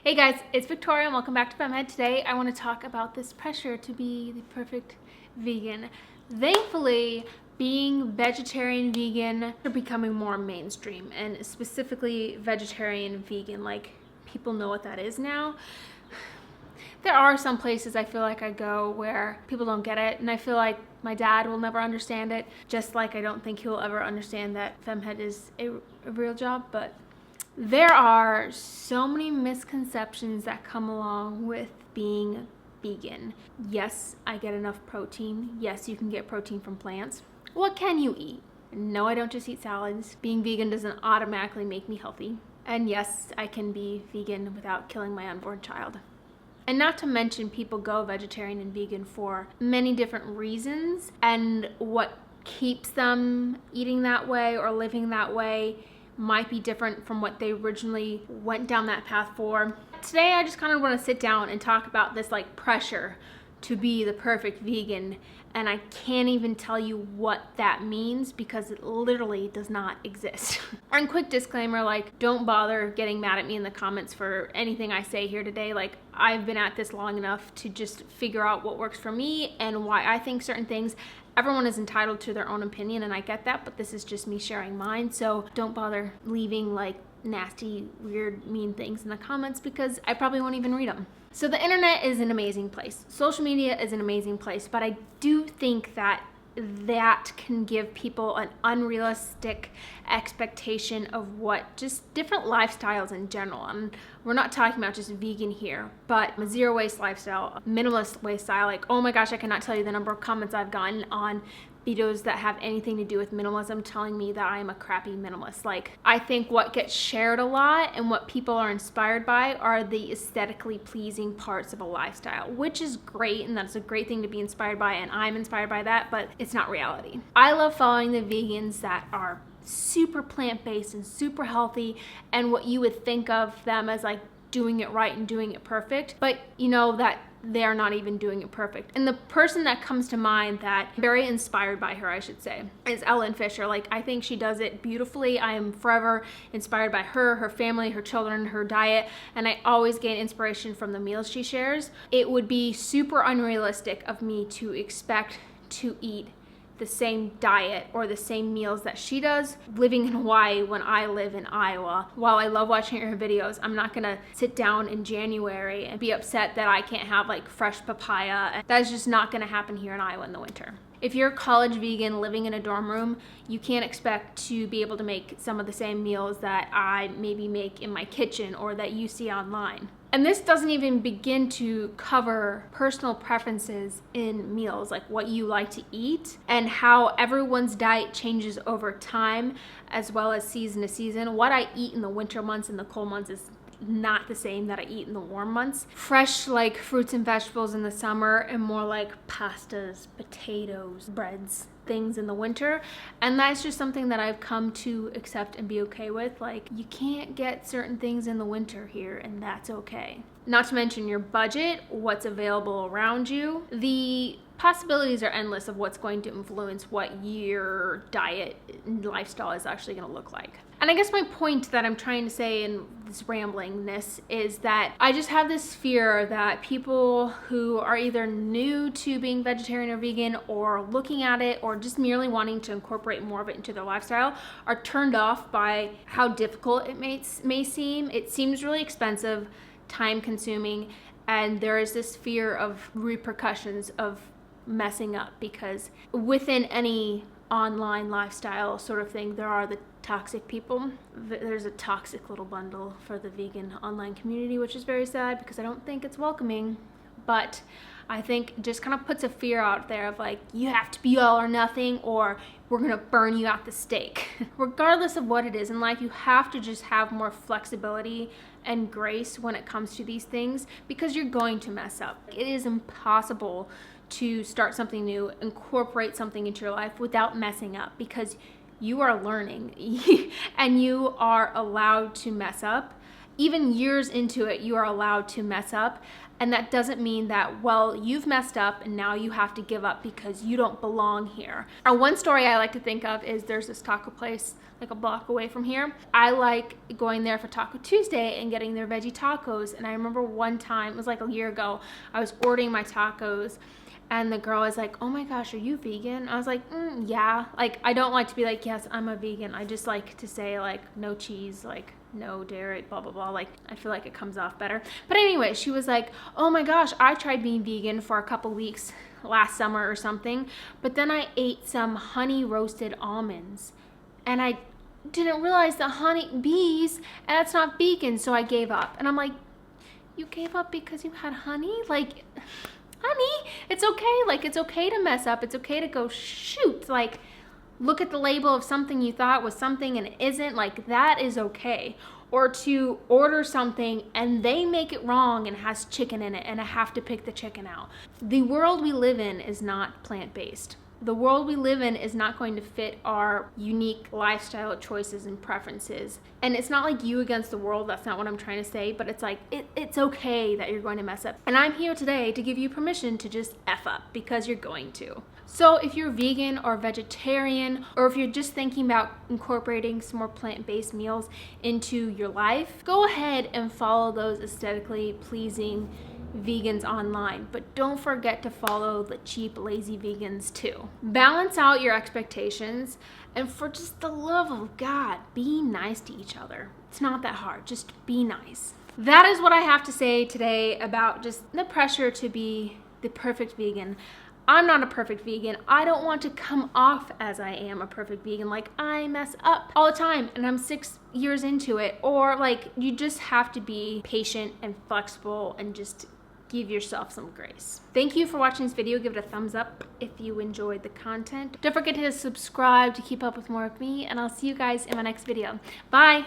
Hey guys, it's Victoria and welcome back to FemmeHead. Today I want to talk about this pressure to be the perfect vegan. Thankfully, being vegetarian vegan are becoming more mainstream, and specifically vegetarian vegan, like people know what that is now. There are some places I feel like I go where people don't get it, and I feel like my dad will never understand it, just like I don't think he will ever understand that FemmeHead is a real job. But there are so many misconceptions that come along with being vegan. Yes, I get enough protein. Yes, you can get protein from plants. What can you eat? No, I don't just eat salads. Being vegan doesn't automatically make me healthy. And yes, I can be vegan without killing my unborn child. And not to mention, people go vegetarian and vegan for many different reasons, and what keeps them eating that way or living that way might be different from what they originally went down that path for. Today I just kind of want to sit down and talk about this pressure to be the perfect vegan, and I can't even tell you what that means because it literally does not exist. And quick disclaimer, don't bother getting mad at me in the comments for anything I say here today. I've been at this long enough to just figure out what works for me and why I think certain things. Everyone is entitled to their own opinion, and I get that, but this is just me sharing mine. So don't bother leaving nasty, weird, mean things in the comments because I probably won't even read them. So the internet is an amazing place. Social media is an amazing place, but I do think that can give people an unrealistic expectation of what just different lifestyles in general. And we're not talking about just vegan here, but a zero waste lifestyle, a minimalist lifestyle. Oh my gosh, I cannot tell you the number of comments I've gotten on videos that have anything to do with minimalism telling me that I am a crappy minimalist. I think what gets shared a lot and what people are inspired by are the aesthetically pleasing parts of a lifestyle, which is great, and that's a great thing to be inspired by, and I'm inspired by that, but it's not reality. I love following the vegans that are super plant-based and super healthy, and what you would think of them as doing it right and doing it perfect, but you know that they're not even doing it perfect. And the person that comes to mind that I'm very inspired by her, I should say, is Ellen Fisher. I think she does it beautifully. I am forever inspired by her, her family, her children, her diet, and I always gain inspiration from the meals she shares. It would be super unrealistic of me to expect to eat the same diet or the same meals that she does living in Hawaii when I live in Iowa. While I love watching her videos, I'm not gonna sit down in January and be upset that I can't have fresh papaya. That's just not gonna happen here in Iowa in the winter. If you're a college vegan living in a dorm room, you can't expect to be able to make some of the same meals that I maybe make in my kitchen or that you see online. And this doesn't even begin to cover personal preferences in meals, what you like to eat and how everyone's diet changes over time as well as season to season. What I eat in the winter months and the cold months is not the same that I eat in the warm months. Fresh fruits and vegetables in the summer, and more pastas, potatoes, breads, things in the winter. And that's just something that I've come to accept and be okay with. You can't get certain things in the winter here, and that's okay. Not to mention your budget, what's available around you. The possibilities are endless of what's going to influence what your diet and lifestyle is actually going to look like. And I guess my point that I'm trying to say in this ramblingness is that I just have this fear that people who are either new to being vegetarian or vegan or looking at it or just merely wanting to incorporate more of it into their lifestyle are turned off by how difficult it may seem. It seems really expensive, time consuming, and there is this fear of repercussions of messing up, because within any online lifestyle sort of thing, there are the toxic people. There's a toxic little bundle for the vegan online community, which is very sad because I don't think it's welcoming. But I think just kind of puts a fear out there of you have to be all or nothing, or we're gonna burn you at the stake. Regardless of what it is in life, you have to just have more flexibility and grace when it comes to these things, because you're going to mess up. It is impossible to start something new, incorporate something into your life without messing up, because you are learning and you are allowed to mess up. even years into it, you are allowed to mess up. And that doesn't mean that, well, you've messed up and now you have to give up because you don't belong here. One story I like to think of is there's this taco place like a block away from here. I like going there for Taco Tuesday and getting their veggie tacos. And I remember one time, it was like a year ago, I was ordering my tacos and the girl was like, oh my gosh, are you vegan? I was like, yeah. Like, I don't like to be like, yes, I'm a vegan. I just like to say like no cheese, like no dairy, blah, blah, blah. Like, I feel like it comes off better. But anyway, she was like, oh my gosh, I tried being vegan for a couple weeks last summer or something. But then I ate some honey roasted almonds and I didn't realize that honey bees, and that's not vegan. So I gave up. And I'm like, you gave up because you had honey? Like, honey, it's okay. Like, it's okay to mess up. It's okay to go shoot. Like, look at the label of something you thought was something and it isn't. Like, that is okay. Or to order something and they make it wrong and has chicken in it and I have to pick the chicken out. The world we live in is not plant-based. The world we live in is not going to fit our unique lifestyle choices and preferences. And it's not like you against the world. That's not what I'm trying to say. But it's like, it's okay that you're going to mess up. And I'm here today to give you permission to just F up because you're going to. So if you're vegan or vegetarian, or if you're just thinking about incorporating some more plant-based meals into your life, go ahead and follow those aesthetically pleasing vegans online, but don't forget to follow the cheap, lazy vegans too. Balance out your expectations, and for just the love of God, be nice to each other. It's not that hard, just be nice. That is what I have to say today about just the pressure to be the perfect vegan. I'm not a perfect vegan. I don't want to come off as I am a perfect vegan. Like, I mess up all the time and I'm 6 years into it. Or like, you just have to be patient and flexible and just give yourself some grace. Thank you for watching this video. Give it a thumbs up if you enjoyed the content. Don't forget to subscribe to keep up with more of me, and I'll see you guys in my next video. Bye.